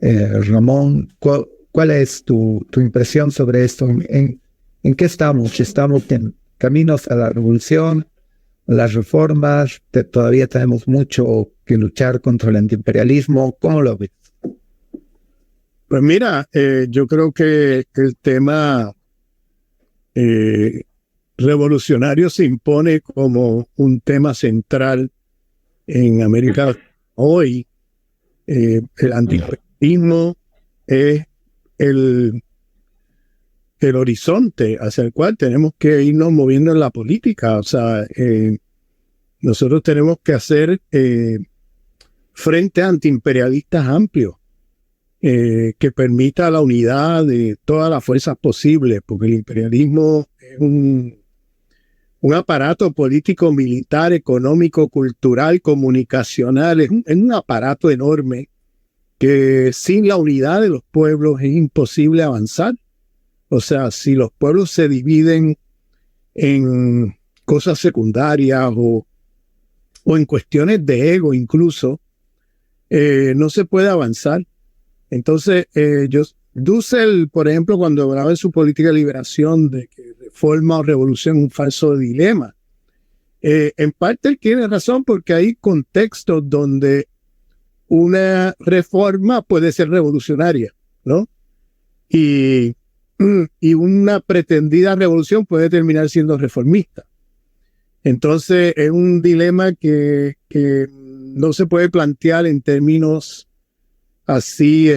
Ramón, ¿cuál es tu impresión sobre esto? ¿En qué estamos? ¿Estamos en caminos a la revolución, las reformas? ¿Todavía tenemos mucho que luchar contra el antiimperialismo? ¿Cómo lo ves? Pues mira, yo creo que el tema eh, revolucionario se impone como un tema central en América hoy. El antiimperialismo es el, el horizonte hacia el cual tenemos que irnos moviendo en la política. O sea, nosotros tenemos que hacer frente antiimperialistas amplios que permita la unidad de todas las fuerzas posibles, porque el imperialismo es un aparato político, militar, económico, cultural, comunicacional, es un aparato enorme que sin la unidad de los pueblos es imposible avanzar. O sea, si los pueblos se dividen en cosas secundarias o en cuestiones de ego incluso, no se puede avanzar. Entonces, Dussel, por ejemplo, cuando hablaba en su política de liberación de que reforma o revolución es un falso dilema, en parte él tiene razón porque hay contextos donde una reforma puede ser revolucionaria, ¿no? Y, y una pretendida revolución puede terminar siendo reformista. Entonces, es un dilema que no se puede plantear en términos así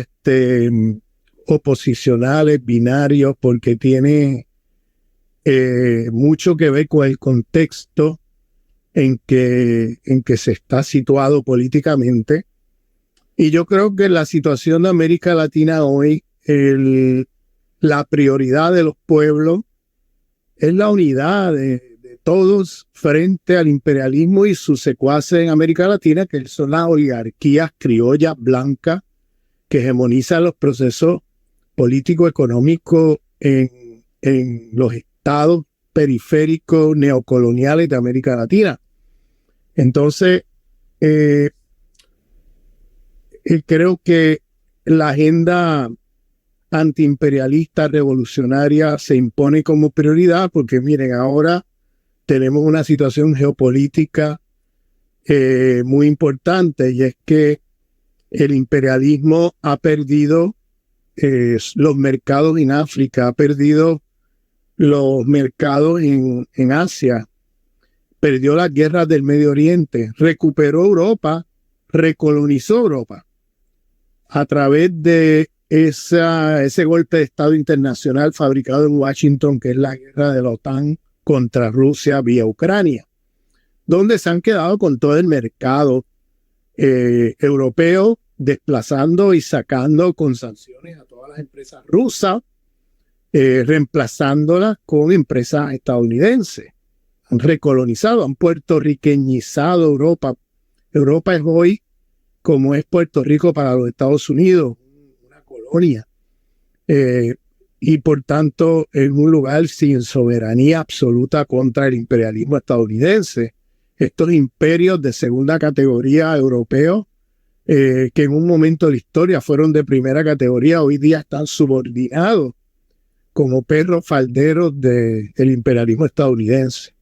oposicionales, binarios, porque tiene mucho que ver con el contexto en que se está situado políticamente. Y yo creo que la situación de América Latina hoy, la prioridad de los pueblos es la unidad de todos frente al imperialismo y sus secuaces en América Latina, que son las oligarquías criollas blancas que hegemonizan los procesos políticos, económicos en los estados periféricos neocoloniales de América Latina. Entonces, creo que la agenda antiimperialista revolucionaria se impone como prioridad porque, miren, ahora tenemos una situación geopolítica muy importante y es que el imperialismo ha perdido los mercados en África, ha perdido los mercados en Asia, perdió las guerras del Medio Oriente, recuperó Europa, recolonizó Europa a través de ese golpe de Estado internacional fabricado en Washington, que es la guerra de la OTAN contra Rusia vía Ucrania, donde se han quedado con todo el mercado europeo, desplazando y sacando con sanciones a todas las empresas rusas, reemplazándolas con empresas estadounidenses. Han recolonizado, han puertorriqueñizado Europa. Europa es hoy como es Puerto Rico para los Estados Unidos, una colonia. Y por tanto en un lugar sin soberanía absoluta contra el imperialismo estadounidense. Estos imperios de segunda categoría europeos, que en un momento de la historia fueron de primera categoría, hoy día están subordinados como perros falderos del imperialismo estadounidense.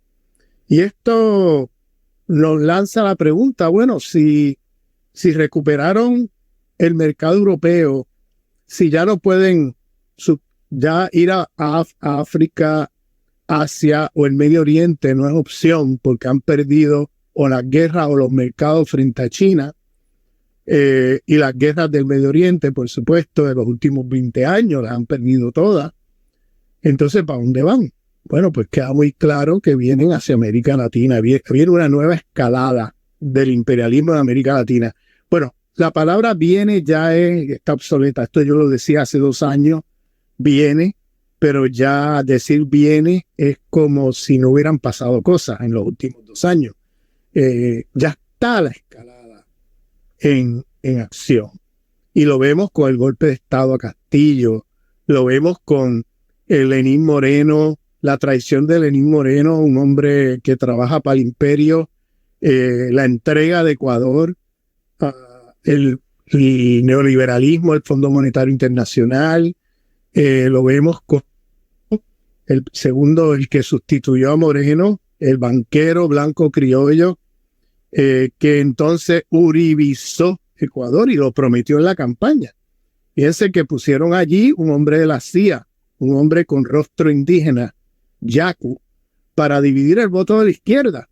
Y esto nos lanza la pregunta, bueno, si recuperaron el mercado europeo, si ya no pueden ya ir a África, Asia o el Medio Oriente no es opción porque han perdido o las guerras o los mercados frente a China y las guerras del Medio Oriente, por supuesto, de los últimos 20 años las han perdido todas. Entonces, ¿para dónde van? Bueno, pues queda muy claro que vienen hacia América Latina, viene una nueva escalada del imperialismo de América Latina. Bueno, la palabra viene ya está obsoleta, esto yo lo decía hace 2 años, viene, pero ya decir viene es como si no hubieran pasado cosas en los últimos 2 años. Ya está la escalada en acción. Y lo vemos con el golpe de Estado a Castillo, lo vemos con Lenín Moreno, la traición de Lenín Moreno, un hombre que trabaja para el imperio, la entrega de Ecuador, el neoliberalismo, el Fondo Monetario Internacional, lo vemos con el segundo, el que sustituyó a Moreno, el banquero blanco criollo, que entonces uribizó Ecuador y lo prometió en la campaña. Fíjense que pusieron allí un hombre de la CIA, un hombre con rostro indígena, Yacu, para dividir el voto de la izquierda.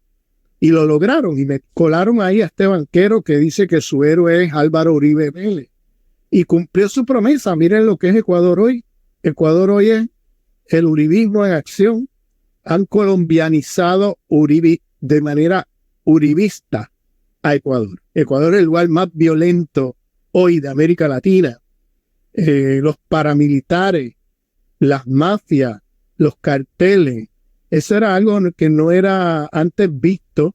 Y lo lograron, y me colaron ahí a este banquero que dice que su héroe es Álvaro Uribe Vélez. Y cumplió su promesa. Miren lo que es Ecuador hoy. Ecuador hoy es el uribismo en acción. Han colombianizado Uribe de manera uribista a Ecuador. Ecuador es el lugar más violento hoy de América Latina. Los paramilitares, las mafias, los carteles, eso era algo que no era antes visto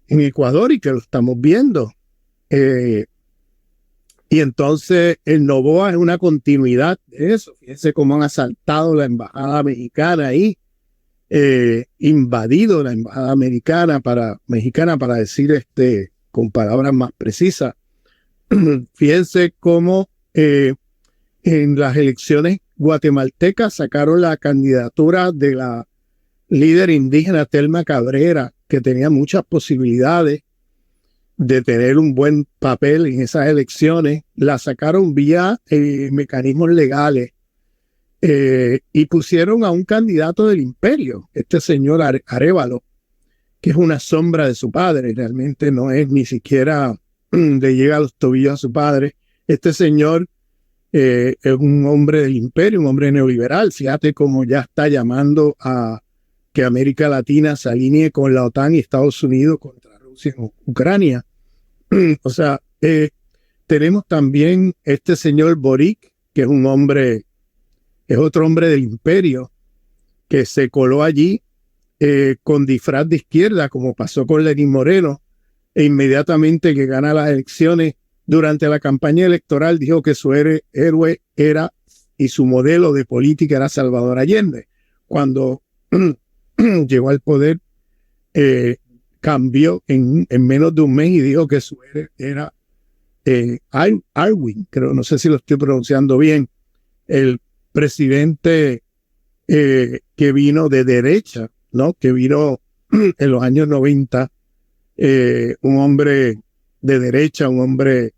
en Ecuador y que lo estamos viendo. Y entonces el Noboa es una continuidad de eso. Fíjense cómo han asaltado la embajada mexicana ahí, invadido la embajada mexicana para decir con palabras más precisas. Fíjense cómo en las elecciones guatemaltecas sacaron la candidatura de la líder indígena Telma Cabrera, que tenía muchas posibilidades de tener un buen papel en esas elecciones. La sacaron vía mecanismos legales y pusieron a un candidato del imperio, este señor Arévalo, que es una sombra de su padre, realmente no es ni siquiera le llega a los tobillos a su padre. Este señor es un hombre del imperio, un hombre neoliberal. Fíjate cómo ya está llamando a que América Latina se alinee con la OTAN y Estados Unidos contra Rusia en Ucrania. O sea, tenemos también este señor Boric, que es otro hombre del imperio, que se coló allí con disfraz de izquierda, como pasó con Lenín Moreno, e inmediatamente que gana las elecciones, durante la campaña electoral dijo que su héroe era y su modelo de política era Salvador Allende. Cuando llegó al poder, cambió en menos de un mes y dijo que su héroe era Aylwin, creo, no sé si lo estoy pronunciando bien, el presidente que vino de derecha, ¿no? Que vino en los años 90, un hombre de derecha, un hombre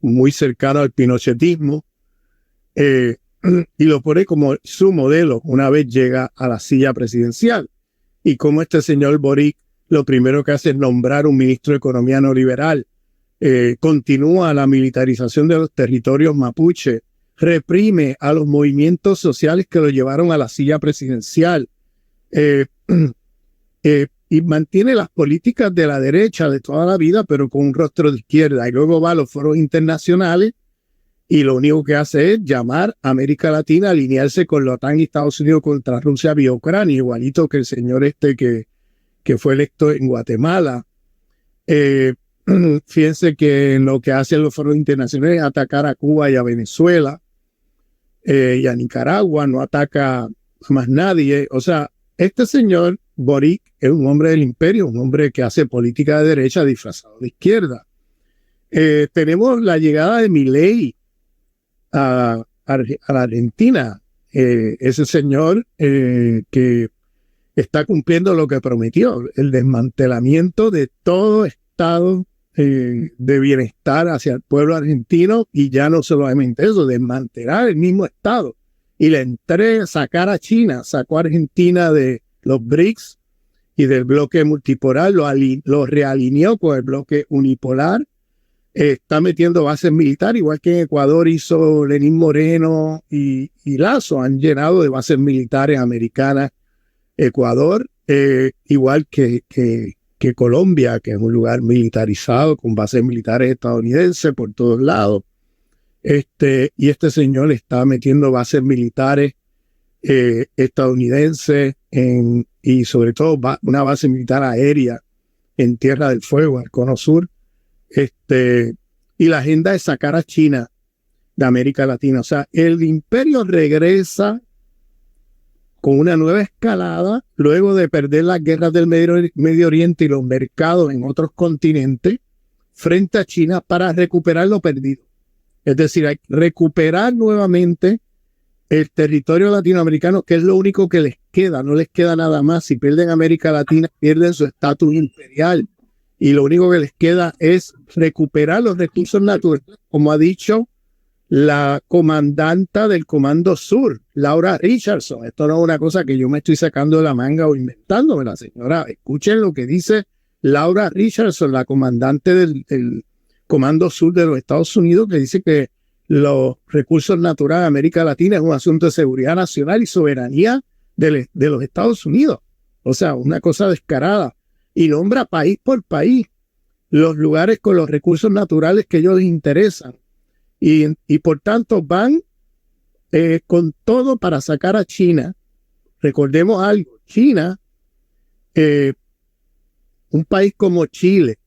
muy cercano al pinochetismo, y lo pone como su modelo una vez llega a la silla presidencial. Y como este señor Boric lo primero que hace es nombrar un ministro de Economía neoliberal, continúa la militarización de los territorios mapuche, reprime a los movimientos sociales que lo llevaron a la silla presidencial, y mantiene las políticas de la derecha de toda la vida, pero con un rostro de izquierda. Y luego va a los foros internacionales y lo único que hace es llamar a América Latina a alinearse con la OTAN y Estados Unidos contra Rusia vía Ucrania, igualito que el señor que fue electo en Guatemala. Fíjense que lo que hacen los foros internacionales es atacar a Cuba y a Venezuela y a Nicaragua, no ataca a más nadie. O sea, este señor Boric es un hombre del imperio, un hombre que hace política de derecha disfrazado de izquierda. Tenemos la llegada de Milei a la Argentina. Ese señor que está cumpliendo lo que prometió, el desmantelamiento de todo estado de bienestar hacia el pueblo argentino, y ya no solamente eso, desmantelar el mismo estado. Y le sacar a China, sacó a Argentina de los BRICS y del bloque multipolar, lo realineó con el bloque unipolar. Está metiendo bases militares, igual que en Ecuador hizo Lenín Moreno y Lazo, han llenado de bases militares americanas Ecuador, igual que Colombia, que es un lugar militarizado con bases militares estadounidenses por todos lados. Y este señor está metiendo bases militares estadounidenses y sobre todo una base militar aérea en Tierra del Fuego, al Cono Sur. Y la agenda es sacar a China de América Latina. O sea, el imperio regresa con una nueva escalada luego de perder las guerras del Medio Oriente y los mercados en otros continentes. frente a China para recuperar lo perdido. Es decir, hay que recuperar nuevamente el territorio latinoamericano, que es lo único que les queda, no les queda nada más. Si pierden América Latina, pierden su estatus imperial y lo único que les queda es recuperar los recursos naturales, como ha dicho la comandanta del Comando Sur, Laura Richardson. Esto no es una cosa que yo me estoy sacando de la manga o inventándome, la señora. Escuchen lo que dice Laura Richardson, la comandante del Comando Sur de los Estados Unidos, que dice que los recursos naturales de América Latina es un asunto de seguridad nacional y soberanía de los Estados Unidos. O sea, una cosa descarada. Y nombra país por país los lugares con los recursos naturales que a ellos les interesan. Y por tanto van con todo para sacar a China. Recordemos algo, China, un país como Chile,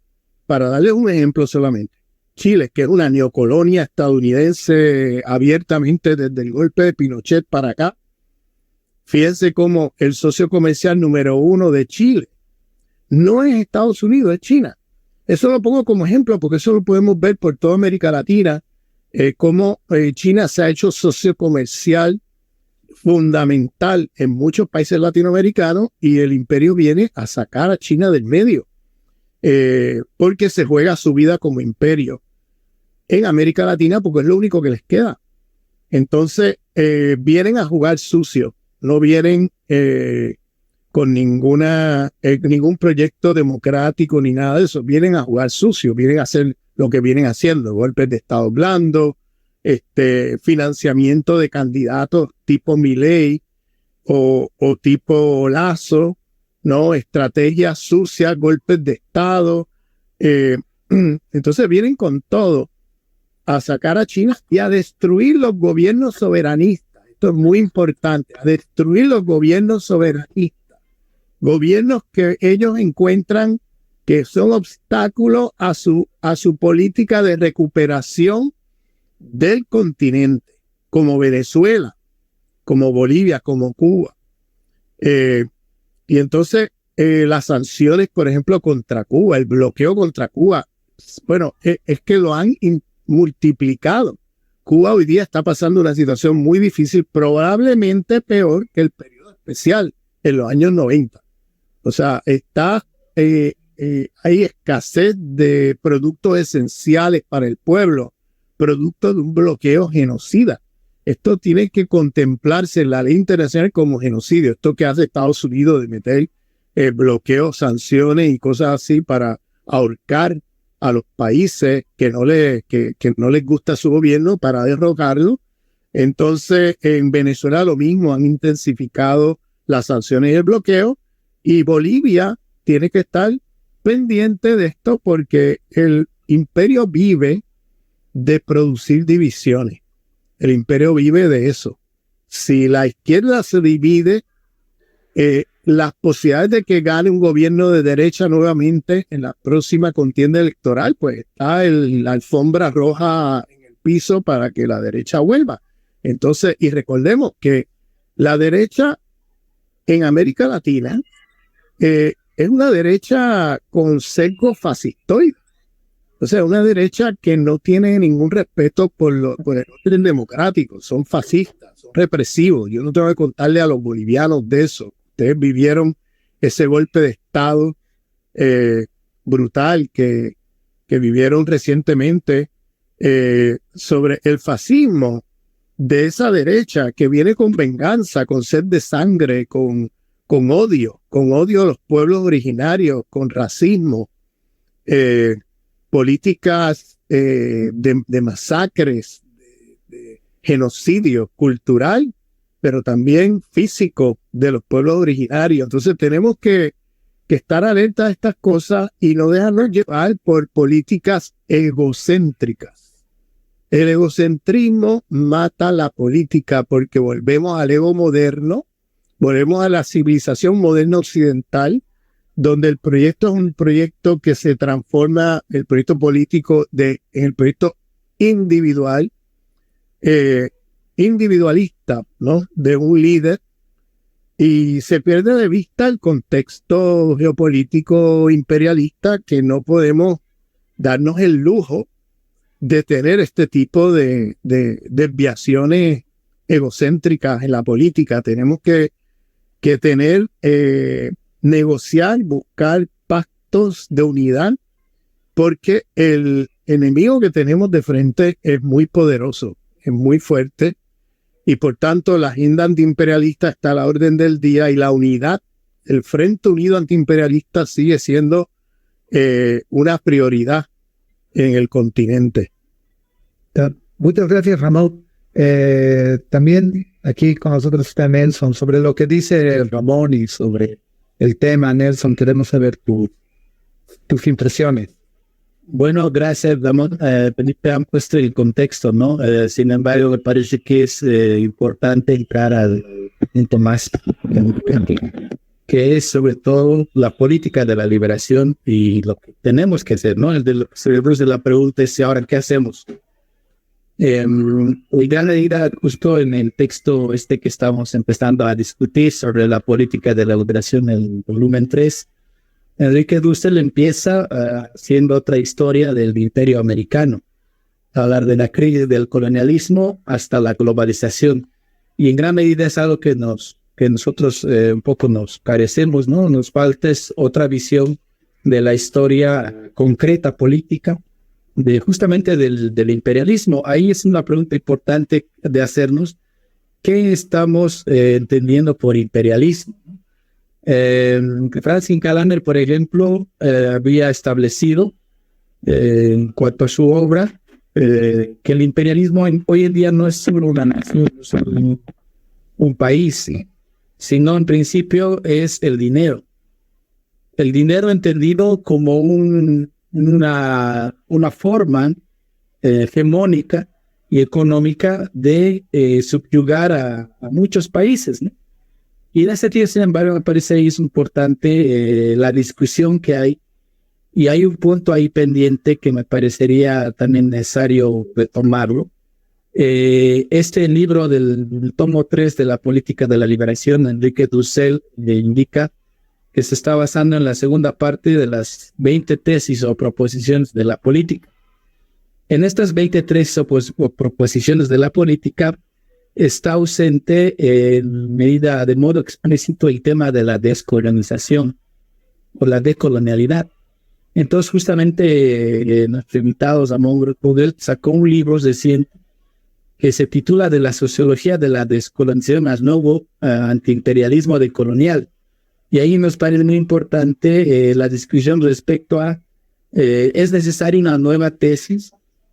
para darles un ejemplo solamente, Chile, que es una neocolonia estadounidense abiertamente desde el golpe de Pinochet para acá, fíjense cómo el socio comercial número 1 de Chile no es Estados Unidos, es China. Eso lo pongo como ejemplo porque eso lo podemos ver por toda América Latina, cómo China se ha hecho socio comercial fundamental en muchos países latinoamericanos y el imperio viene a sacar a China del medio porque se juega su vida como imperio en América Latina porque es lo único que les queda. Entonces vienen a jugar sucio, no vienen con ningún proyecto democrático ni nada de eso, vienen a jugar sucio, vienen a hacer lo que vienen haciendo, golpes de Estado blando, financiamiento de candidatos tipo Milei o tipo Lasso, ¿no? Estrategias sucias, golpes de Estado. Entonces vienen con todo a sacar a China y a destruir los gobiernos soberanistas. Esto es muy importante, a destruir los gobiernos soberanistas. Gobiernos que ellos encuentran que son obstáculos a su política de recuperación del continente, como Venezuela, como Bolivia, como Cuba. Y entonces las sanciones, por ejemplo, contra Cuba, el bloqueo contra Cuba, bueno, es que lo han multiplicado. Cuba hoy día está pasando una situación muy difícil, probablemente peor que el periodo especial en los años 90. O sea, hay escasez de productos esenciales para el pueblo, producto de un bloqueo genocida. Esto tiene que contemplarse en la ley internacional como genocidio. Esto que hace Estados Unidos de meter bloqueos, sanciones y cosas así para ahorcar a los países que no les gusta su gobierno para derrocarlo. Entonces, en Venezuela lo mismo, han intensificado las sanciones y el bloqueo. Y Bolivia tiene que estar pendiente de esto porque el imperio vive de producir divisiones. El imperio vive de eso. Si la izquierda se divide, las posibilidades de que gane un gobierno de derecha nuevamente en la próxima contienda electoral, pues está la alfombra roja en el piso para que la derecha vuelva. Entonces, y recordemos que la derecha en América Latina es una derecha con sesgo fascistoide. O sea, una derecha que no tiene ningún respeto por el orden democrático. Son fascistas, son represivos. Yo no tengo que contarle a los bolivianos de eso. Ustedes vivieron ese golpe de Estado brutal que vivieron recientemente sobre el fascismo de esa derecha que viene con venganza, con sed de sangre, con odio a los pueblos originarios, con racismo, políticas de masacres, de genocidio cultural, pero también físico de los pueblos originarios. Entonces tenemos que estar alerta a estas cosas y no dejarnos llevar por políticas egocéntricas. El egocentrismo mata la política porque volvemos al ego moderno, volvemos a la civilización moderna occidental, donde el proyecto es un proyecto que se transforma, el proyecto político en el proyecto individual, individualista, ¿no? De un líder, y se pierde de vista el contexto geopolítico imperialista que no podemos darnos el lujo de tener este tipo de desviaciones egocéntricas en la política. Tenemos que tener, negociar, buscar pactos de unidad, porque el enemigo que tenemos de frente es muy poderoso, es muy fuerte, y por tanto la agenda antiimperialista está a la orden del día, y la unidad, el Frente Unido Antiimperialista sigue siendo una prioridad en el continente. Muchas gracias, Ramón. También aquí con nosotros está Nelson. Sobre lo que dice Ramón y sobre el tema, Nelson, queremos saber tus impresiones. Bueno, gracias, Ramón. Felipe han puesto el contexto, ¿no? Sin embargo, me parece que es importante entrar al punto más que es sobre todo la política de la liberación y lo que tenemos que hacer, ¿no? El de la pregunta es, ¿ahora qué hacemos? En gran medida, justo en el texto que estamos empezando a discutir sobre la política de la liberación, el volumen 3, Enrique Dussel empieza haciendo otra historia del imperio americano, a hablar de la crisis del colonialismo hasta la globalización. Y en gran medida es algo que nosotros un poco nos carecemos, ¿no? Nos falta es otra visión de la historia concreta política, justamente del imperialismo. Ahí es una pregunta importante de hacernos: ¿qué estamos entendiendo por imperialismo? Francis Calaner, por ejemplo, había establecido en cuanto a su obra que el imperialismo hoy en día no es solo una nación, no es solo un país, sino en principio es el dinero. El dinero entendido como una forma hegemónica y económica de subyugar a muchos países, ¿no? Y en ese sentido, sin embargo, me parece ahí es importante la discusión que hay, y hay un punto ahí pendiente que me parecería también necesario retomarlo. Este libro del tomo 3 de la política de la liberación, Enrique Dussel, indica que se está basando en la segunda parte de las 20 tesis o proposiciones de la política. En estas 20 tesis o proposiciones de la política está ausente en medida de modo explícito el tema de la descolonización o la decolonialidad. Entonces, justamente nuestro invitado Ramón Rudel sacó un libro reciente que se titula De la sociología de la descolonización más nuevo antiimperialismo decolonial. Y ahí nos parece muy importante la discusión respecto a es necesaria una nueva tesis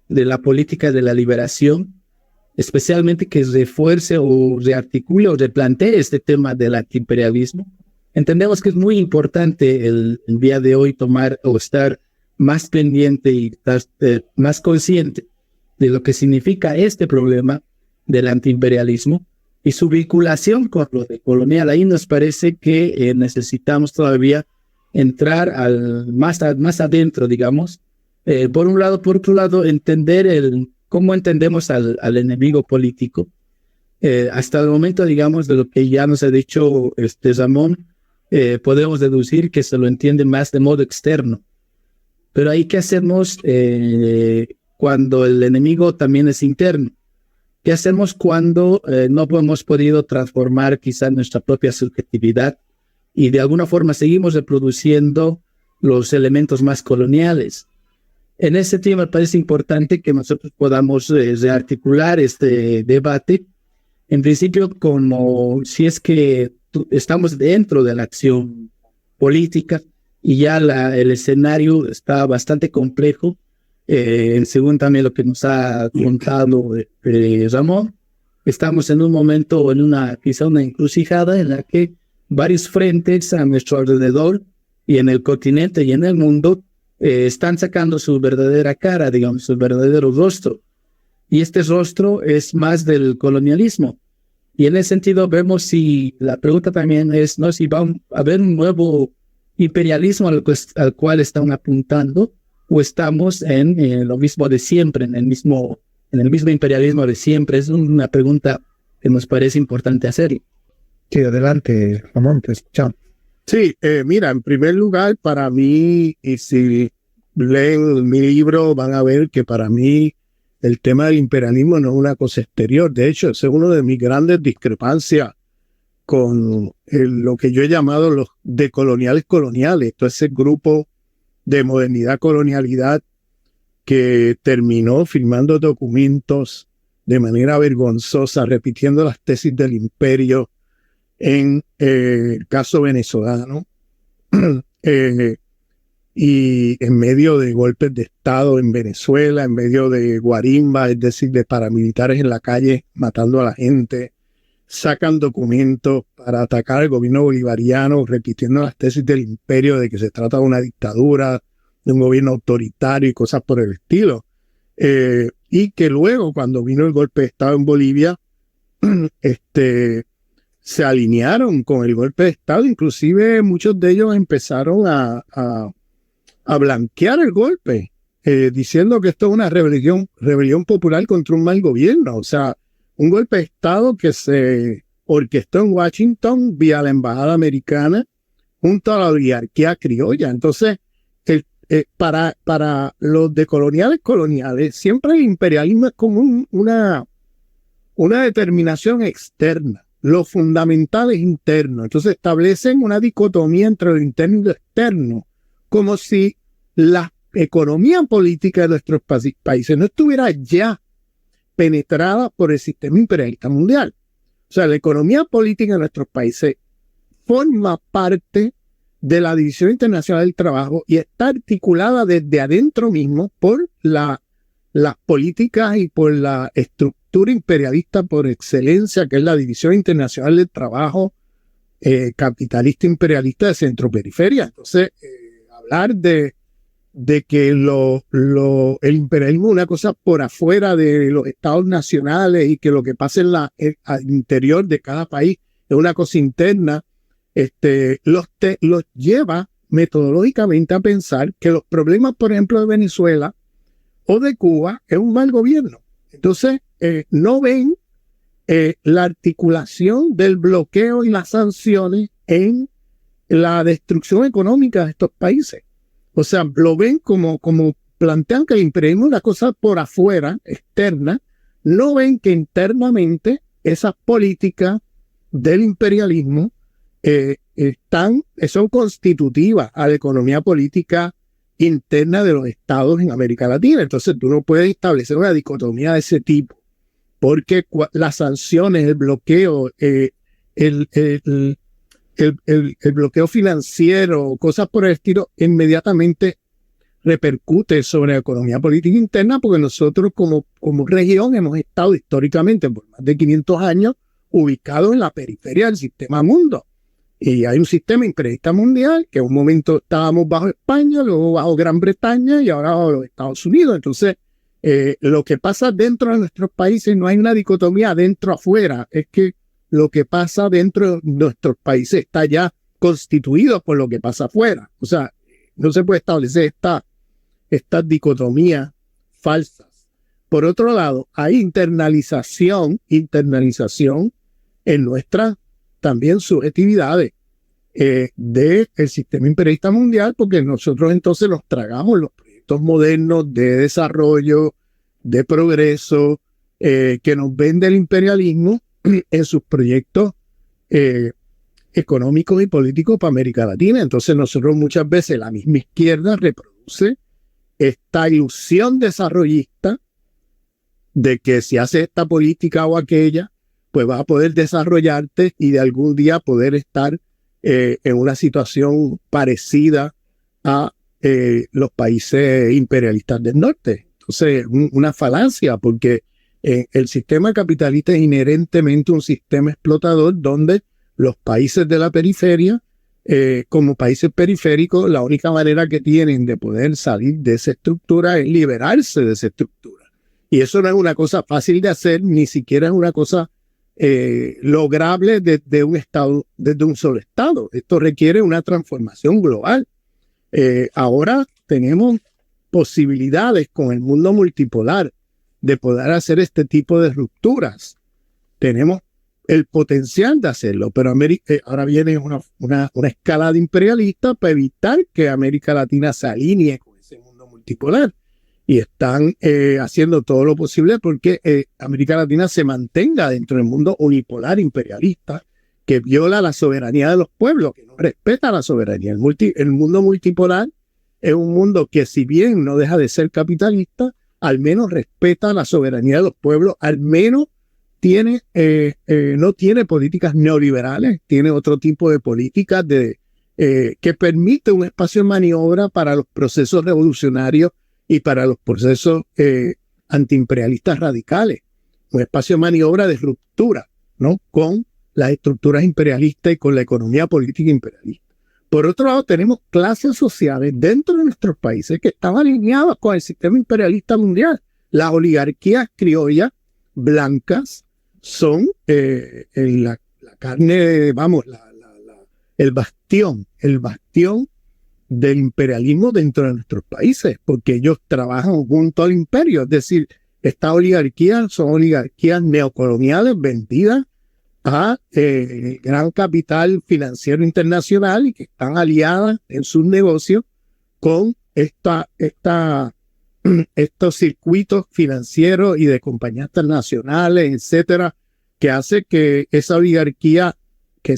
de la política de la liberación, especialmente que refuerce o rearticule o replantee este tema del antiimperialismo. Entendemos que es muy importante el día de hoy tomar o estar más pendiente y estar más consciente de lo que significa este problema del antiimperialismo y su vinculación con lo decolonial. Ahí nos parece que necesitamos todavía entrar más adentro, digamos. Por un lado, por otro lado, entender cómo entendemos al enemigo político. Hasta el momento, digamos, de lo que ya nos ha dicho Ramón, podemos deducir que se lo entiende más de modo externo. Pero ahí, ¿qué hacemos cuando el enemigo también es interno? ¿Qué hacemos cuando no hemos podido transformar quizá nuestra propia subjetividad y de alguna forma seguimos reproduciendo los elementos más coloniales? En ese tema me parece importante que nosotros podamos rearticular este debate, en principio como si es que estamos dentro de la acción política y ya el escenario está bastante complejo, según también lo que nos ha contado Ramón. Estamos en un momento, quizá una encrucijada en la que varios frentes a nuestro alrededor y en el continente y en el mundo están sacando su verdadera cara, digamos, su verdadero rostro. Y este rostro es más del colonialismo. Y en ese sentido vemos la pregunta también es, ¿no?, si va a haber un nuevo imperialismo al cual están apuntando, o estamos en lo mismo de siempre, en el mismo imperialismo de siempre. Es una pregunta que nos parece importante hacer. Sí, adelante, Ramón, te escuchamos. Sí, mira, en primer lugar, para mí, y si leen mi libro van a ver que para mí el tema del imperialismo no es una cosa exterior. De hecho, esa es una de mis grandes discrepancias con lo que yo he llamado los decoloniales coloniales, todo ese grupo de modernidad colonialidad que terminó firmando documentos de manera vergonzosa, repitiendo las tesis del imperio en el caso venezolano, y en medio de golpes de Estado en Venezuela, en medio de guarimbas, es decir, de paramilitares en la calle matando a la gente, sacan documentos para atacar al gobierno bolivariano, repitiendo las tesis del imperio de que se trata de una dictadura, de un gobierno autoritario y cosas por el estilo. Y que luego, cuando vino el golpe de Estado en Bolivia, se alinearon con el golpe de Estado. Inclusive muchos de ellos empezaron a blanquear el golpe, diciendo que esto es una rebelión popular contra un mal gobierno. O sea, un golpe de Estado que se orquestó en Washington vía la embajada americana junto a la oligarquía criolla. Entonces, para los decoloniales coloniales, siempre el imperialismo es como una determinación externa. Lo fundamental es interno. Entonces establecen una dicotomía entre lo interno y lo externo, como si la economía política de nuestros países no estuviera ya penetrada por el sistema imperialista mundial. O sea, la economía política de nuestros países forma parte de la División Internacional del Trabajo y está articulada desde adentro mismo por las políticas y por la estructura imperialista por excelencia, que es la División Internacional del Trabajo capitalista imperialista de centro-periferia. Entonces, hablar de que el imperialismo es una cosa por afuera de los estados nacionales y que lo que pasa al interior de cada país es una cosa interna, los lleva metodológicamente a pensar que los problemas, por ejemplo, de Venezuela o de Cuba es un mal gobierno. Entonces, no ven la articulación del bloqueo y las sanciones en la destrucción económica de estos países. O sea, lo ven como plantean que el imperialismo es una cosa por afuera, externa. No ven que internamente esas políticas del imperialismo son constitutivas a la economía política interna de los estados en América Latina. Entonces tú no puedes establecer una dicotomía de ese tipo, porque las sanciones, el bloqueo, el bloqueo financiero, cosas por el estilo, inmediatamente repercute sobre la economía política interna, porque nosotros como región hemos estado históricamente por más de 500 años ubicados en la periferia del sistema mundo. Y hay un sistema imperialista mundial que en un momento estábamos bajo España, luego bajo Gran Bretaña y ahora bajo los Estados Unidos. Entonces, lo que pasa dentro de nuestros países no hay una dicotomía dentro-afuera, es que lo que pasa dentro de nuestros países está ya constituido por lo que pasa afuera. O sea, no se puede establecer estas dicotomías falsas. Por otro lado, hay internalización en nuestras también subjetividades del sistema imperialista mundial, porque nosotros entonces los tragamos los proyectos modernos de desarrollo, de progreso, que nos vende el imperialismo en sus proyectos económicos y políticos para América Latina. Entonces nosotros muchas veces, la misma izquierda reproduce esta ilusión desarrollista de que si hace esta política o aquella, pues vas a poder desarrollarte y de algún día poder estar en una situación parecida a los países imperialistas del norte. Entonces, una falacia, porque el sistema capitalista es inherentemente un sistema explotador donde los países de la periferia, como países periféricos, la única manera que tienen de poder salir de esa estructura es liberarse de esa estructura. Y eso no es una cosa fácil de hacer, ni siquiera es una cosa lograble desde un estado, desde un solo estado. Esto requiere una transformación global. Ahora tenemos posibilidades con el mundo multipolar de poder hacer este tipo de rupturas. Tenemos el potencial de hacerlo, pero ahora viene una escalada imperialista para evitar que América Latina se alinee con ese mundo multipolar. Y están haciendo todo lo posible porque América Latina se mantenga dentro del mundo unipolar imperialista, que viola la soberanía de los pueblos, que no respeta la soberanía. El mundo multipolar es un mundo que, si bien no deja de ser capitalista, al menos respeta la soberanía de los pueblos, al menos no tiene políticas neoliberales, tiene otro tipo de políticas que permite un espacio de maniobra para los procesos revolucionarios y para los procesos antiimperialistas radicales. Un espacio de maniobra de ruptura, ¿no?, con las estructuras imperialistas y con la economía política imperialista. Por otro lado, tenemos clases sociales dentro de nuestros países que están alineadas con el sistema imperialista mundial. Las oligarquías criollas blancas son la carne, vamos, el bastión del imperialismo dentro de nuestros países, porque ellos trabajan junto al imperio. Es decir, estas oligarquías son oligarquías neocoloniales vendidas a gran capital financiero internacional y que están aliadas en sus negocios con estos circuitos financieros y de compañías transnacionales, etcétera, que hace que esa oligarquía que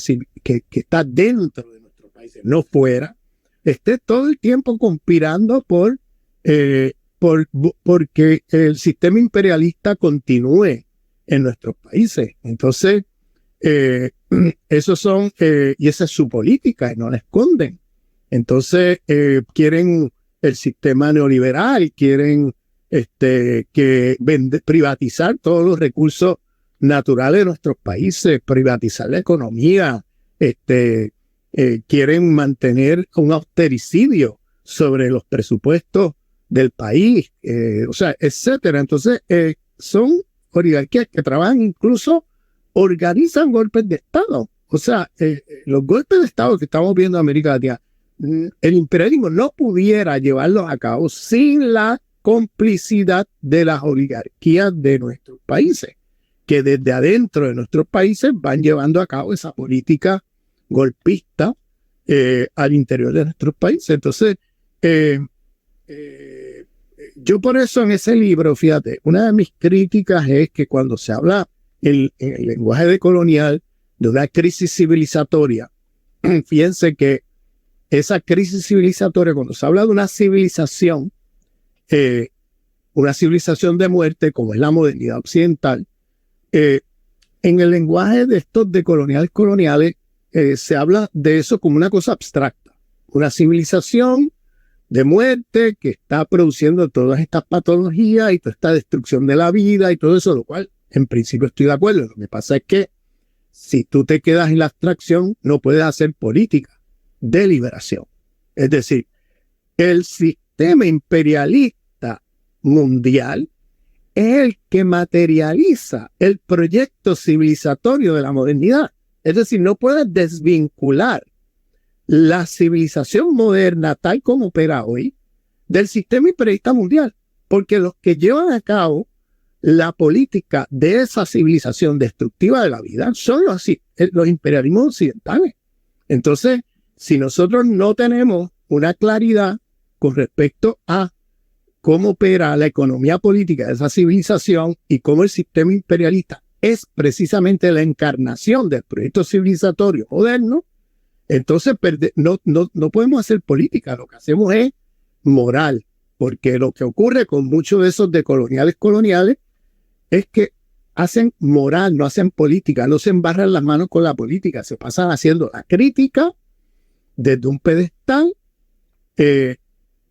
está dentro de nuestros países, no fuera, esté todo el tiempo conspirando porque el sistema imperialista continúe en nuestros países. Entonces, y esa es su política y no la esconden. Entonces, quieren el sistema neoliberal, quieren privatizar todos los recursos naturales de nuestros países, privatizar la economía, quieren mantener un austericidio sobre los presupuestos del país, etcétera. Entonces, son oligarquías que trabajan, incluso organizan golpes de Estado. O sea, los golpes de Estado que estamos viendo en América Latina, el imperialismo no pudiera llevarlos a cabo sin la complicidad de las oligarquías de nuestros países, que desde adentro de nuestros países van llevando a cabo esa política golpista al interior de nuestros países. Entonces, yo por eso en ese libro, fíjate, una de mis críticas es que cuando se habla en el lenguaje decolonial de una crisis civilizatoria, fíjense que esa crisis civilizatoria, cuando se habla de una civilización de muerte, como es la modernidad occidental, en el lenguaje de estos decoloniales coloniales, se habla de eso como una cosa abstracta, una civilización de muerte que está produciendo todas estas patologías y toda esta destrucción de la vida y todo eso, lo cual en principio estoy de acuerdo. Lo que pasa es que si tú te quedas en la abstracción, no puedes hacer política de liberación. Es decir, el sistema imperialista mundial es el que materializa el proyecto civilizatorio de la modernidad. Es decir, no puedes desvincular la civilización moderna tal como opera hoy del sistema imperialista mundial, porque los que llevan a cabo la política de esa civilización destructiva de la vida son los imperialismos occidentales. Entonces, si nosotros no tenemos una claridad con respecto a cómo opera la economía política de esa civilización y cómo el sistema imperialista es precisamente la encarnación del proyecto civilizatorio moderno, entonces no podemos hacer política. Lo que hacemos es moral, porque lo que ocurre con muchos de esos decoloniales coloniales es que hacen moral, no hacen política, no se embarran las manos con la política, se pasan haciendo la crítica desde un pedestal,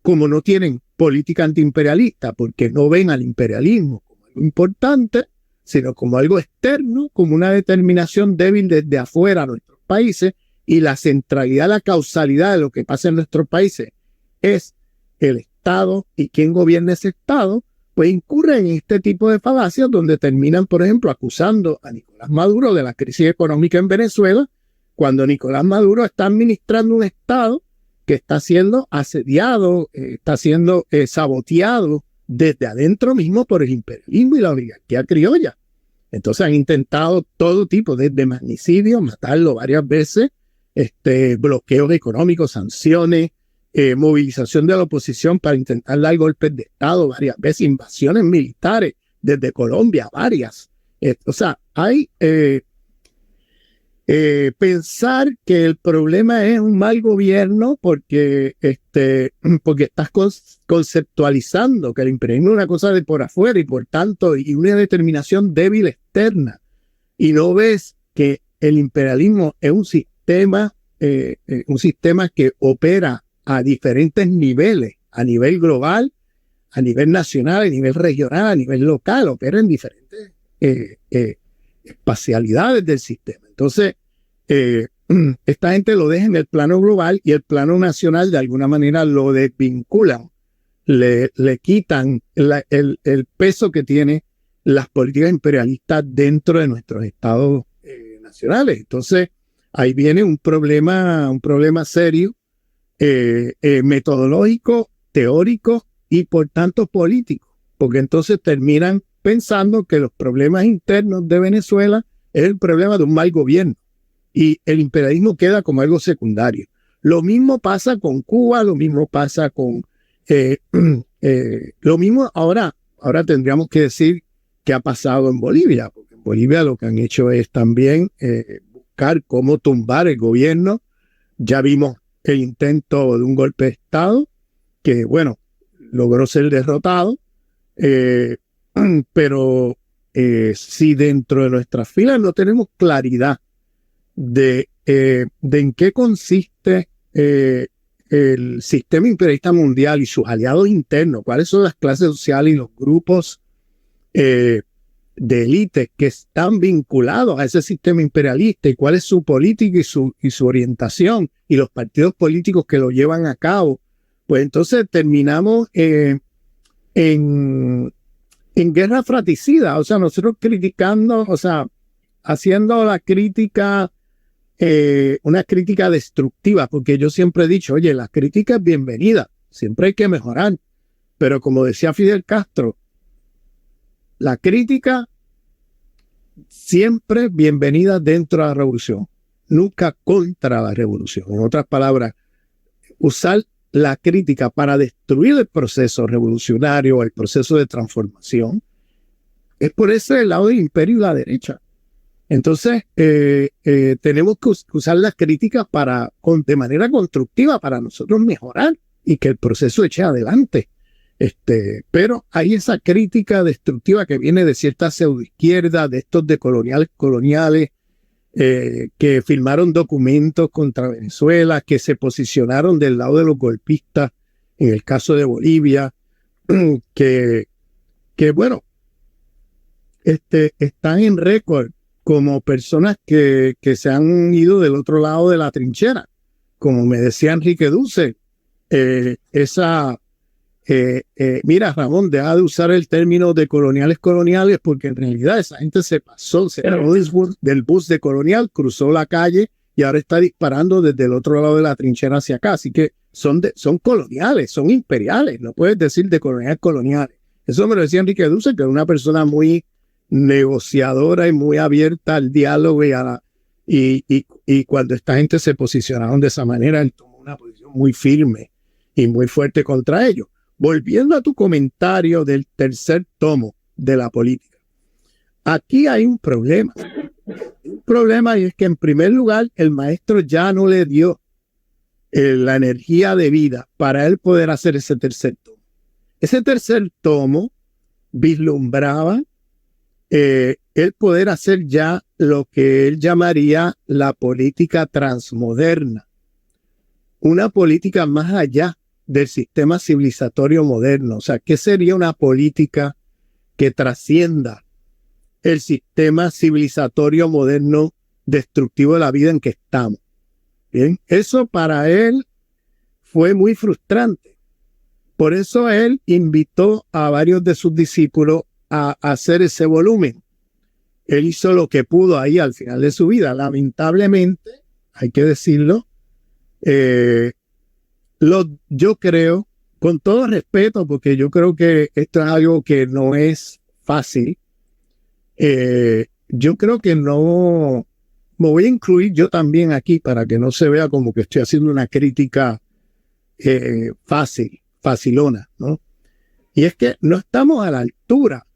como no tienen política antiimperialista, porque no ven al imperialismo como algo importante, sino como algo externo, como una determinación débil desde afuera a nuestros países, y la centralidad, la causalidad de lo que pasa en nuestros países es el Estado y quién gobierna ese Estado, pues incurren en este tipo de falacias donde terminan, por ejemplo, acusando a Nicolás Maduro de la crisis económica en Venezuela, cuando Nicolás Maduro está administrando un Estado que está siendo asediado, está siendo saboteado desde adentro mismo por el imperialismo y la oligarquía criolla. Entonces han intentado todo tipo, desde magnicidio, matarlo varias veces, bloqueos económicos, sanciones, movilización de la oposición para intentar dar golpes de Estado varias veces, invasiones militares desde Colombia, varias. O sea, hay pensar que el problema es un mal gobierno porque estás conceptualizando que el imperialismo es una cosa de por afuera y por tanto y una determinación débil externa, y no ves que el imperialismo es un sistema que opera a diferentes niveles, a nivel global, a nivel nacional, a nivel regional, a nivel local, opera en diferentes espacialidades del sistema. Entonces, esta gente lo deja en el plano global y el plano nacional de alguna manera lo desvinculan, le quitan el peso que tiene las políticas imperialistas dentro de nuestros estados nacionales. Entonces, ahí viene un problema serio, metodológico, teórico y por tanto político, porque entonces terminan pensando que los problemas internos de Venezuela es el problema de un mal gobierno y el imperialismo queda como algo secundario. Lo mismo pasa con Cuba, lo mismo pasa con lo mismo ahora tendríamos que decir qué ha pasado en Bolivia, porque en Bolivia lo que han hecho es también buscar cómo tumbar el gobierno. Ya vimos el intento de un golpe de Estado que, bueno, logró ser derrotado, pero si dentro de nuestras filas no tenemos claridad de en qué consiste el sistema imperialista mundial y sus aliados internos, cuáles son las clases sociales y los grupos de élite que están vinculados a ese sistema imperialista y cuál es su política y su orientación y los partidos políticos que lo llevan a cabo, pues entonces terminamos en guerra fratricida. O sea, nosotros criticando, o sea, haciendo la crítica, una crítica destructiva, porque yo siempre he dicho, oye, la crítica es bienvenida, siempre hay que mejorar, pero como decía Fidel Castro, la crítica siempre bienvenida dentro de la revolución, nunca contra la revolución. En otras palabras, usar la crítica para destruir el proceso revolucionario, el proceso de transformación, es por ese lado del imperio y la derecha. Entonces, tenemos que usar las críticas de manera constructiva para nosotros mejorar y que el proceso eche adelante. Pero hay esa crítica destructiva que viene de cierta pseudoizquierda, de estos decoloniales coloniales, que firmaron documentos contra Venezuela, que se posicionaron del lado de los golpistas, en el caso de Bolivia, que bueno, están en récord como personas que se han ido del otro lado de la trinchera. Como me decía Enrique Duce, mira, Ramón, deja de usar el término de coloniales porque en realidad esa gente se pasó, se bajó del bus de colonial, cruzó la calle y ahora está disparando desde el otro lado de la trinchera hacia acá. Así que son coloniales, son imperiales, no puedes decir de coloniales. Eso me lo decía Enrique Duce, que es una persona muy negociadora y muy abierta al diálogo y cuando esta gente se posicionaron de esa manera, él tomó una posición muy firme y muy fuerte contra ellos. Volviendo a tu comentario del tercer tomo de la política, aquí hay un problema. Un problema, y es que en primer lugar el maestro ya no le dio la energía de vida para él poder hacer ese tercer tomo. Ese tercer tomo vislumbraba el poder hacer ya lo que él llamaría la política transmoderna, una política más allá del sistema civilizatorio moderno. O sea, ¿qué sería una política que trascienda el sistema civilizatorio moderno destructivo de la vida en que estamos? Bien, eso para él fue muy frustrante. Por eso él invitó a varios de sus discípulos a hacer ese volumen. Él hizo lo que pudo ahí al final de su vida. Lamentablemente, hay que decirlo, yo creo, con todo respeto, porque yo creo que esto es algo que no es fácil, yo creo que no, me voy a incluir yo también aquí para que no se vea como que estoy haciendo una crítica facilona, ¿no? Y es que no estamos a la altura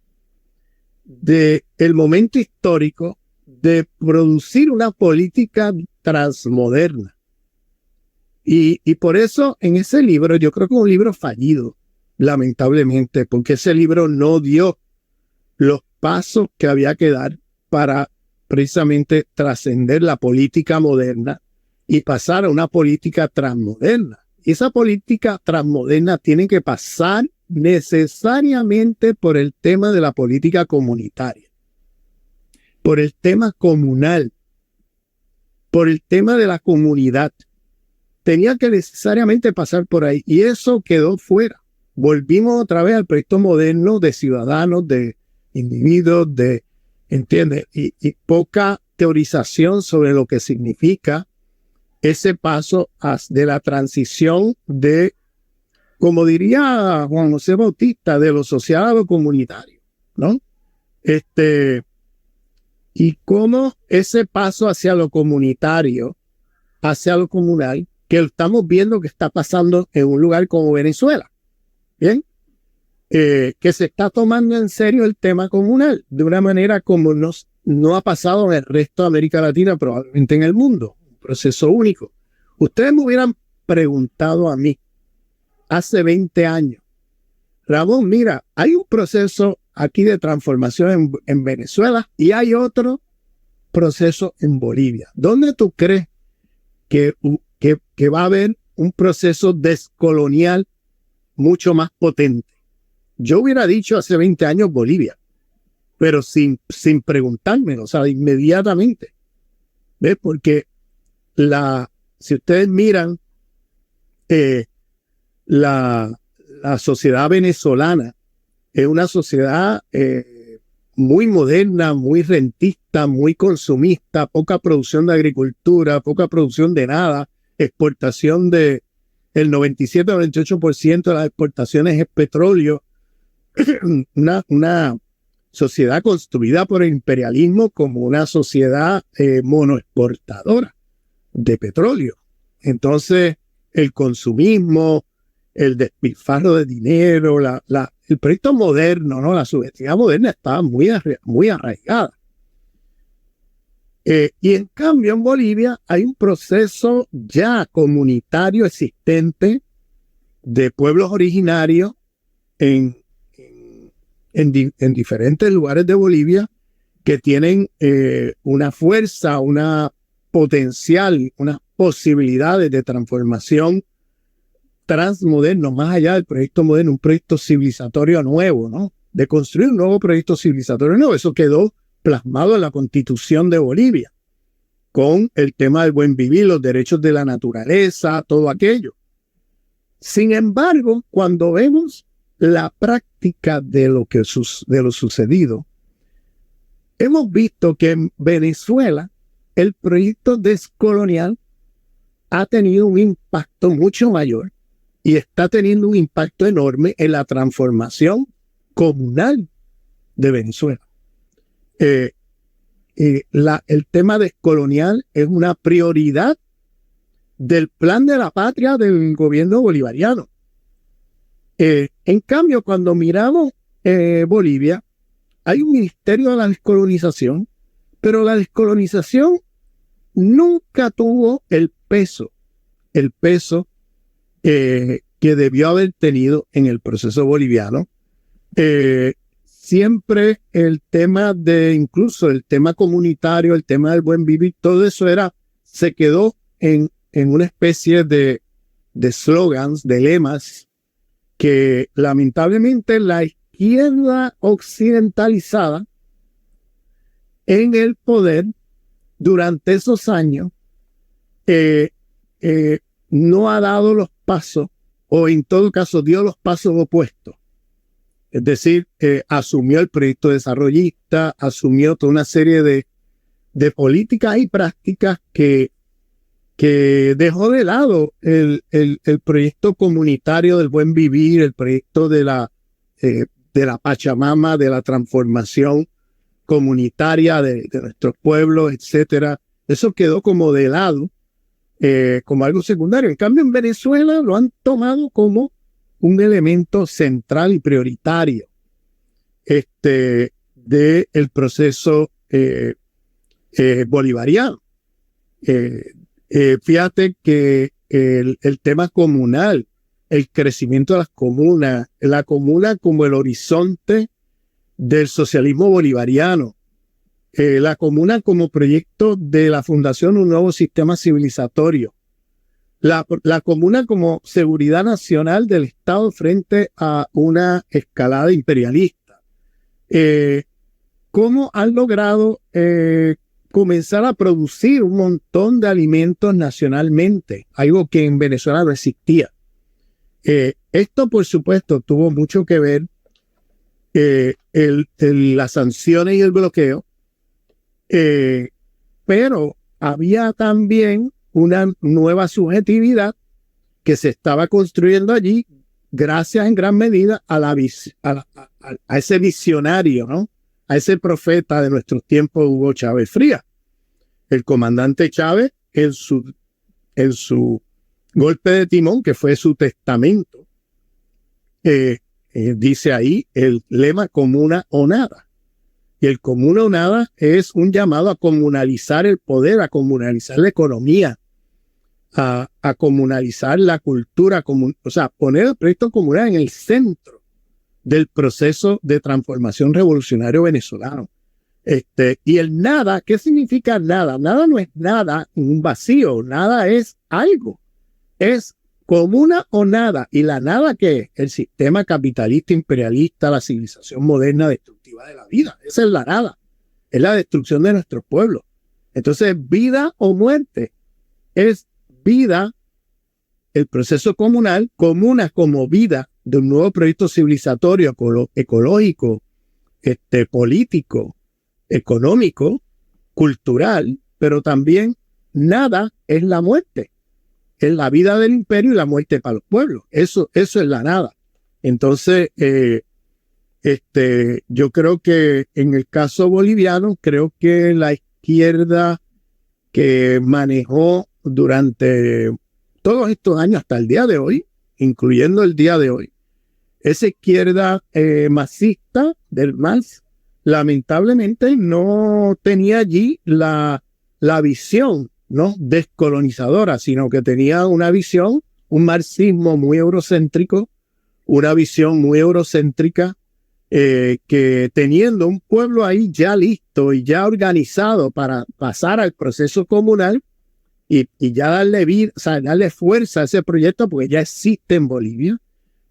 del momento histórico de producir una política transmoderna. Y por eso en ese libro, yo creo que es un libro fallido, lamentablemente, porque ese libro no dio los pasos que había que dar para precisamente trascender la política moderna y pasar a una política transmoderna. Y esa política transmoderna tiene que pasar necesariamente por el tema de la política comunitaria, por el tema comunal, por el tema de la comunidad. Tenía que necesariamente pasar por ahí y eso quedó fuera. Volvimos otra vez al proyecto moderno de ciudadanos, de individuos, ¿entiendes? Y poca teorización sobre lo que significa ese paso de la transición de, como diría Juan José Bautista, de lo social a lo comunitario, ¿no? Y cómo ese paso hacia lo comunitario, hacia lo comunal, que estamos viendo que está pasando en un lugar como Venezuela, ¿bien? Que se está tomando en serio el tema comunal de una manera como no ha pasado en el resto de América Latina, probablemente en el mundo. Un proceso único. Ustedes me hubieran preguntado a mí hace 20 años, Ramón, mira, hay un proceso aquí de transformación en Venezuela y hay otro proceso en Bolivia. ¿Dónde tú crees que va a haber un proceso descolonial mucho más potente? Yo hubiera dicho hace 20 años Bolivia, pero sin preguntarme, o sea, inmediatamente. ¿Ves? Porque si ustedes miran la sociedad venezolana, es una sociedad muy moderna, muy rentista, muy consumista, poca producción de agricultura, poca producción de nada, exportación el 97-98% de las exportaciones es petróleo. Una sociedad construida por el imperialismo como una sociedad monoexportadora de petróleo. Entonces, el consumismo, el despilfarro de dinero, el proyecto moderno, ¿no? La subjetividad moderna estaba muy arraigada. Y en cambio, en Bolivia hay un proceso ya comunitario existente de pueblos originarios en diferentes lugares de Bolivia que tienen una fuerza, una potencial, unas posibilidades de transformación transmoderno, más allá del proyecto moderno, un proyecto civilizatorio nuevo, ¿no? De construir un nuevo proyecto civilizatorio nuevo. Eso quedó plasmado en la Constitución de Bolivia, con el tema del buen vivir, los derechos de la naturaleza, todo aquello. Sin embargo, cuando vemos la práctica de lo sucedido, hemos visto que en Venezuela el proyecto descolonial ha tenido un impacto mucho mayor y está teniendo un impacto enorme en la transformación comunal de Venezuela. El tema descolonial es una prioridad del plan de la patria del gobierno bolivariano. En cambio, cuando miramos Bolivia, hay un ministerio de la descolonización, pero la descolonización nunca tuvo el peso que debió haber tenido en el proceso boliviano. Siempre incluso el tema comunitario, el tema del buen vivir, todo eso se quedó en una especie de slogans, de lemas, que lamentablemente la izquierda occidentalizada en el poder durante esos años no ha dado los pasos, o en todo caso dio los pasos opuestos. Es decir, asumió el proyecto desarrollista, asumió toda una serie de políticas y prácticas que dejó de lado el proyecto comunitario del buen vivir, el proyecto de la Pachamama, de la transformación comunitaria de nuestros pueblos, etcétera. Eso quedó como de lado como algo secundario. En cambio, en Venezuela lo han tomado como un elemento central y prioritario del proceso bolivariano. Fíjate que el tema comunal, el crecimiento de las comunas, la comuna como el horizonte del socialismo bolivariano, la comuna como proyecto de la fundación de un nuevo sistema civilizatorio, la comuna como seguridad nacional del Estado frente a una escalada imperialista. ¿Cómo han logrado comenzar a producir un montón de alimentos nacionalmente? Algo que en Venezuela no existía. Esto, por supuesto, tuvo mucho que ver las sanciones y el bloqueo, pero había también una nueva subjetividad que se estaba construyendo allí gracias en gran medida a ese visionario, ¿no? A ese profeta de nuestros tiempos, Hugo Chávez Frías. El comandante Chávez, en su golpe de timón, que fue su testamento, dice ahí el lema comuna o nada. Y el comuna o nada es un llamado a comunalizar el poder, a comunalizar la economía, a comunalizar la cultura, o sea, poner el proyecto comunal en el centro del proceso de transformación revolucionario venezolano. Y el nada, ¿qué significa nada? Nada no es nada, un vacío, nada es algo. Es comuna o nada. ¿Y la nada qué es? El sistema capitalista imperialista, la civilización moderna destructiva de la vida. Esa es la nada. Es la destrucción de nuestro pueblo. Entonces, vida o muerte es vida, el proceso comunal, comuna como vida de un nuevo proyecto civilizatorio, ecológico, político, económico, cultural, pero también nada es la muerte. Es la vida del imperio y la muerte para los pueblos. Eso es la nada. Entonces, yo creo que en el caso boliviano, creo que la izquierda que manejó durante todos estos años hasta el día de hoy, incluyendo el día de hoy, esa izquierda masista del MAS, lamentablemente no tenía allí la visión, ¿no?, descolonizadora, sino que tenía una visión, un marxismo muy eurocéntrico, una visión muy eurocéntrica, que teniendo un pueblo ahí ya listo y ya organizado para pasar al proceso comunal y ya darle vida, o sea, darle fuerza a ese proyecto, porque ya existe en Bolivia,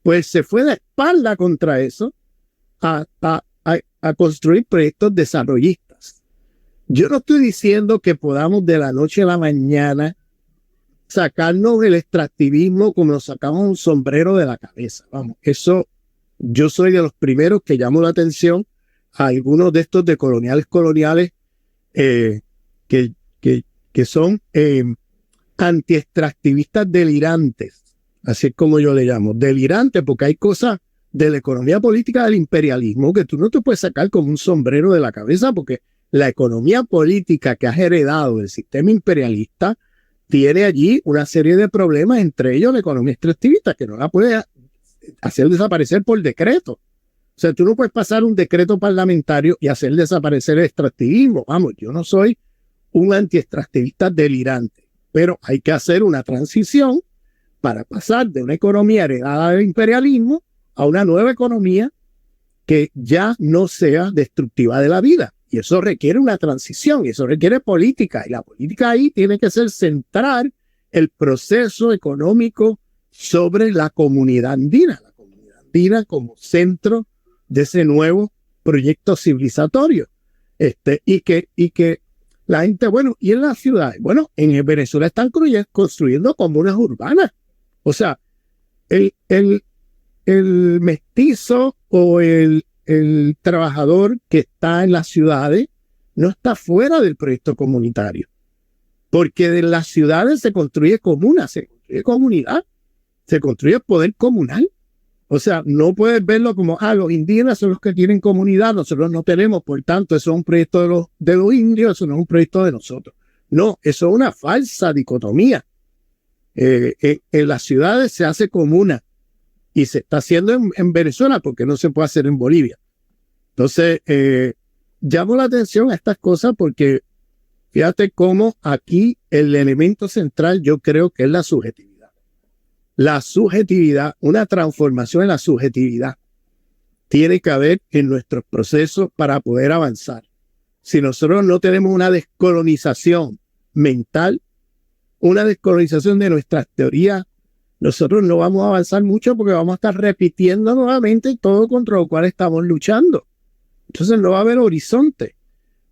pues se fue de espalda contra eso a construir proyectos desarrollistas. Yo no estoy diciendo que podamos de la noche a la mañana sacarnos el extractivismo como nos sacamos un sombrero de la cabeza. Vamos, eso yo soy de los primeros que llamo la atención a algunos de estos decoloniales coloniales que son anti-extractivistas delirantes. Así es como yo le llamo. Delirantes porque hay cosas de la economía política del imperialismo que tú no te puedes sacar como un sombrero de la cabeza, porque la economía política que has heredado del sistema imperialista tiene allí una serie de problemas, entre ellos la economía extractivista, que no la puedes hacer desaparecer por decreto. O sea, tú no puedes pasar un decreto parlamentario y hacer desaparecer el extractivismo. Vamos, yo no soy un anti-extractivista delirante, pero hay que hacer una transición para pasar de una economía heredada del imperialismo a una nueva economía que ya no sea destructiva de la vida. Y eso requiere una transición, y eso requiere política. Y la política ahí tiene que ser centrar el proceso económico sobre la comunidad andina como centro de ese nuevo proyecto civilizatorio. Y que la gente, bueno, y en las ciudades, bueno, en Venezuela están construyendo comunas urbanas. O sea, el mestizo o el trabajador que está en las ciudades no está fuera del proyecto comunitario, porque de las ciudades se construye comuna, se construye comunidad, se construye poder comunal. O sea, no puedes verlo como, los indígenas son los que tienen comunidad, nosotros no tenemos, por tanto, eso es un proyecto de los indios, eso no es un proyecto de nosotros. No, eso es una falsa dicotomía. En las ciudades se hace comuna y se está haciendo en Venezuela porque no se puede hacer en Bolivia. Entonces, llamo la atención a estas cosas porque fíjate cómo aquí el elemento central yo creo que es la subjetividad. La subjetividad, una transformación en la subjetividad tiene que haber en nuestros procesos para poder avanzar. Si nosotros no tenemos una descolonización mental, una descolonización de nuestras teorías, nosotros no vamos a avanzar mucho porque vamos a estar repitiendo nuevamente todo contra lo cual estamos luchando. Entonces no va a haber horizonte.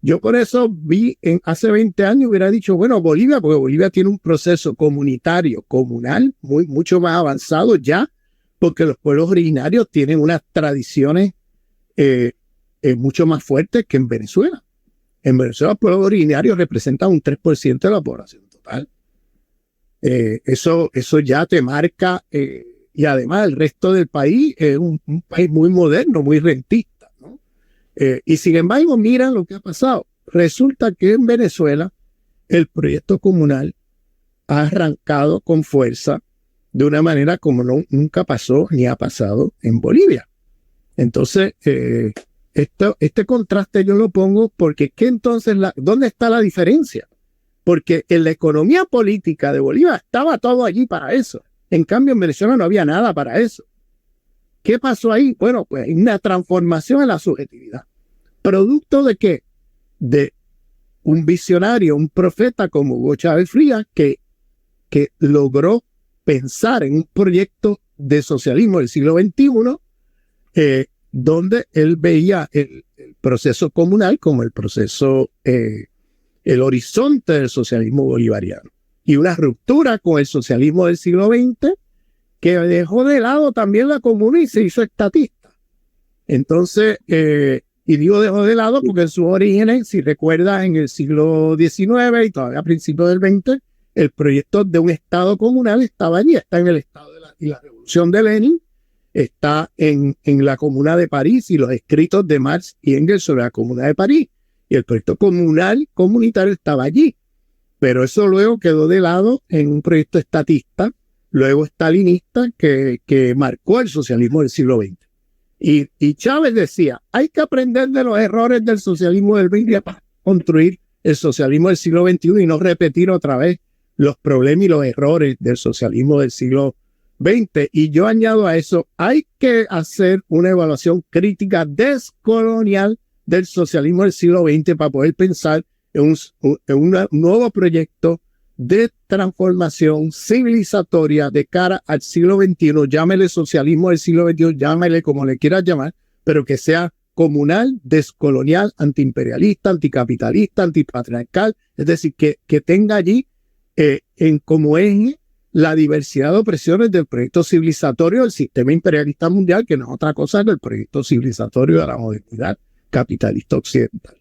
Yo por eso hace 20 años hubiera dicho, bueno, Bolivia, porque Bolivia tiene un proceso comunitario, comunal, mucho más avanzado ya, porque los pueblos originarios tienen unas tradiciones mucho más fuertes que en Venezuela. En Venezuela los pueblos originarios representan un 3% de la población total. Eso ya te marca, y además el resto del país es un país muy moderno, muy rentista, ¿no? Y sin embargo, mira lo que ha pasado. Resulta que en Venezuela el proyecto comunal ha arrancado con fuerza de una manera como nunca pasó ni ha pasado en Bolivia. Entonces, este contraste yo lo pongo porque ¿dónde está la diferencia? Porque en la economía política de Bolivia estaba todo allí para eso. En cambio, en Venezuela no había nada para eso. ¿Qué pasó ahí? Bueno, pues una transformación en la subjetividad. ¿Producto de qué? De un visionario, un profeta como Hugo Chávez Frías, que logró pensar en un proyecto de socialismo del siglo XXI, donde él veía el proceso comunal como el proceso, el horizonte del socialismo bolivariano. Y una ruptura con el socialismo del siglo XX que dejó de lado también la comuna y se hizo estatista. Entonces, y digo dejó de lado porque en sus orígenes, si recuerdas, en el siglo XIX y todavía a principios del XX, el proyecto de un Estado comunal estaba allí, está en el Estado y la Revolución de Lenin, está en la Comuna de París y los escritos de Marx y Engels sobre la Comuna de París. Y el proyecto comunitario estaba allí. Pero eso luego quedó de lado en un proyecto estatista, luego stalinista, que marcó el socialismo del siglo XX. Y Chávez decía, hay que aprender de los errores del socialismo del XX para construir el socialismo del siglo XXI y no repetir otra vez los problemas y los errores del socialismo del siglo XX. Y yo añado a eso, hay que hacer una evaluación crítica descolonial del socialismo del siglo XX para poder pensar en un nuevo proyecto de transformación civilizatoria de cara al siglo XXI, llámele socialismo del siglo XXI, llámele como le quieras llamar, pero que sea comunal, descolonial, antiimperialista, anticapitalista, antipatriarcal, es decir, que tenga allí como eje la diversidad de opresiones del proyecto civilizatorio del sistema imperialista mundial, que no es otra cosa que el proyecto civilizatorio de la modernidad capitalista occidental.